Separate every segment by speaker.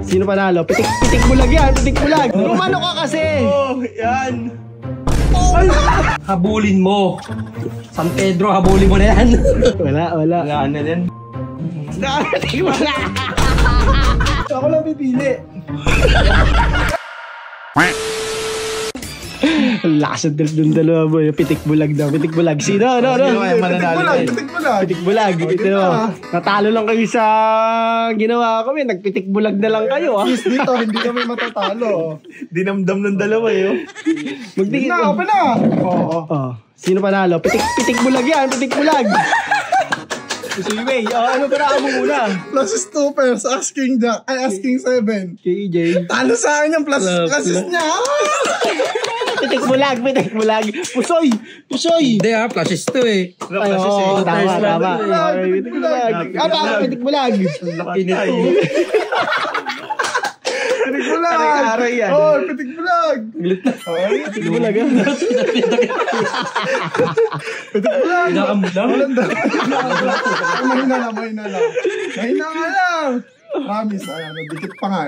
Speaker 1: Sino panalo? Pitik bulag yan, pitik bulag. Umano ka kasi.
Speaker 2: Oh, yan. Ay! Habulin mo. San Pedro, habulin mo na yan.
Speaker 1: Wala.
Speaker 2: Wala na din.
Speaker 1: Wala. Ako lang pipili. Lakas ng trip dun dalawa boy. Pitik bulag daw. Pitik bulag. Sino? Ano? Pitik bulag. Natalo lang kayo sa ginawa kami. Nagpitik bulag na lang kayo.
Speaker 3: Dito, hindi kami matatalo.
Speaker 2: Dinamdam ng dalawa eh.
Speaker 1: Magdikit
Speaker 3: Na, open na. Oo.
Speaker 1: Sino panalo? Pitik bulag yan. Pitik bulag. Sige, May. Ano para mo muna?
Speaker 3: Plus 2 pairs. Asking 7.
Speaker 1: KJ.
Speaker 3: Talo sa akin yung plus niya.
Speaker 1: Pitik bulag. Pusoy.
Speaker 2: Hindi flashes to eh.
Speaker 1: Ay, oo, tama. Pitik bulag. Pitik bulag.
Speaker 2: Laki nito.
Speaker 3: Pitik bulag.
Speaker 1: Aray yan.
Speaker 3: Oh, pitik bulag.
Speaker 1: Pitik bulag.
Speaker 3: Pitik bulag.
Speaker 2: Pinakamulang.
Speaker 3: Mahina lang. Mahina nga lang. Promise, dikit pa nga.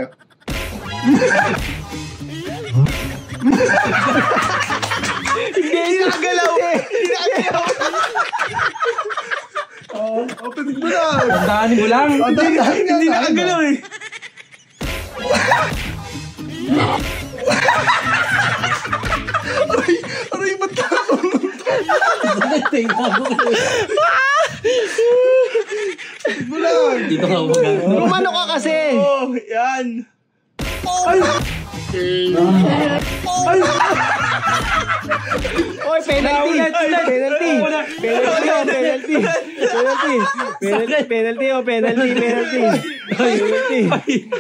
Speaker 1: Hindi nakagalaw.
Speaker 3: Oh, pitik bulag.
Speaker 2: Tandaanin mo lang.
Speaker 3: Hindi
Speaker 1: Nakagalaw eh.
Speaker 3: Aray, ba't ka? Pitik bulag.
Speaker 2: Dito ka umaga.
Speaker 1: Umano ka kasi.
Speaker 2: Oh, yan.
Speaker 1: Oy, penalty.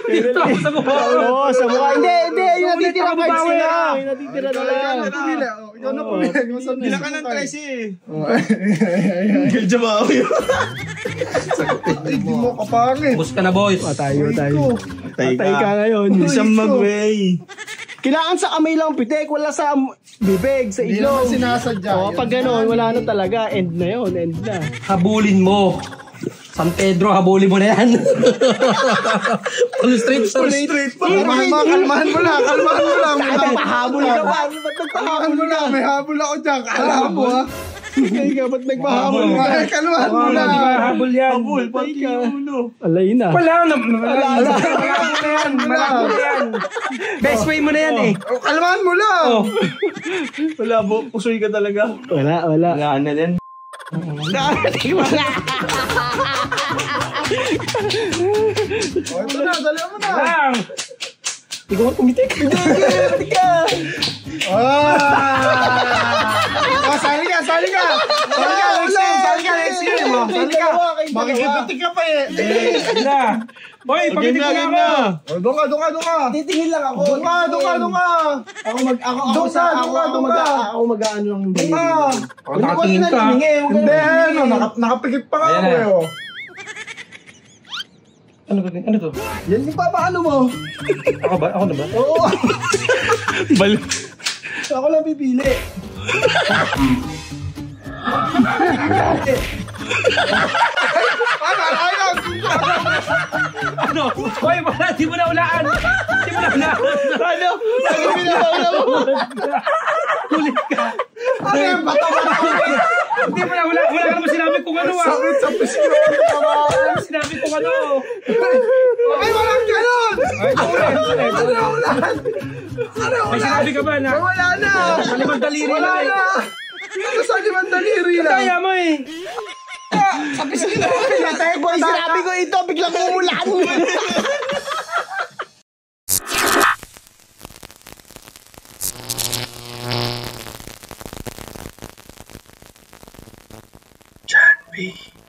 Speaker 2: Dito ako sa mukha.
Speaker 1: Oo, sa mukha. Hindi. Yung natitira cards nila. Yung natitira nila.
Speaker 3: Ikaw na pumili.
Speaker 2: Bila ka ng 13
Speaker 3: Ay.
Speaker 2: Medyo mao yun.
Speaker 3: Ay, di mo kapangit.
Speaker 2: Bus ka na boys.
Speaker 1: Tayo.
Speaker 2: Patay
Speaker 1: ka ngayon.
Speaker 2: Isang mag-way.
Speaker 1: Kailangan sa kamay lang pitik, wala sa bibig, sa
Speaker 3: Hindi
Speaker 1: ilong.
Speaker 3: naman sinasadya.
Speaker 1: Pag gano'n, wala na talaga. End na yun, end na.
Speaker 2: Habulin mo. San Pedro, habulin mo na yan. Full straight.
Speaker 3: Kalmahan mo lang.
Speaker 1: Nagpahabol ka pa. Ba't nagpahabol
Speaker 3: Kalmahan mo lang. May habol ako dyan. Kala mo ha.
Speaker 1: ka? Ba't nagpahabol ka?
Speaker 3: Ay, kalmahan mo lang.
Speaker 2: Habul yan.
Speaker 1: Habol, pati ka. Alay na.
Speaker 2: Wala yan. Best way mo na yan eh.
Speaker 3: Kalmahan mo lang.
Speaker 2: Wala bo, pusoy ka talaga.
Speaker 1: Wala.
Speaker 2: Wala na din.
Speaker 1: Wala.
Speaker 3: Ito na, dali mo na.
Speaker 2: Lang.
Speaker 1: Ikaw ang tumitik. Hindi ka.
Speaker 3: Sali ka. Sali ka, Lexi. Makikipitik ka pa eh.
Speaker 2: Na. Boy, pakitig mo na ako.
Speaker 3: Doon ka.
Speaker 1: Titingin lang ako.
Speaker 3: Doon ka.
Speaker 1: Ako mag-aano lang yung baby.
Speaker 2: Nakatingin ka.
Speaker 3: Hindi, nakapikit pa nga
Speaker 2: Ayan
Speaker 3: ako
Speaker 2: na.
Speaker 3: eh.
Speaker 2: Ano to?
Speaker 1: Yan yung papaano mo.
Speaker 2: Ako ba? Ako na ba?
Speaker 1: Oo.
Speaker 2: Bal.
Speaker 1: Ako lang pipili.
Speaker 2: Ano? Boy, wala. Di mo na ulaan.
Speaker 1: Ano?
Speaker 2: Kulit ka.
Speaker 3: Ano yung bata?
Speaker 2: Hindi mo na ulaan. Wala ka naman sinabi kung ano ah.
Speaker 3: Sakit sa pisnyo.
Speaker 2: Sinabi kung ano.
Speaker 3: Ay, walang ganun!
Speaker 2: May sinabi ka ba na?
Speaker 3: Wala na!
Speaker 2: Sa limang daliri
Speaker 3: Wala
Speaker 2: lang eh.
Speaker 3: na! Ano sa limang daliri lang?
Speaker 2: Kaya mo eh.
Speaker 1: Sa pisnyo. Boy, sinabi ko ito. Biglang umulan.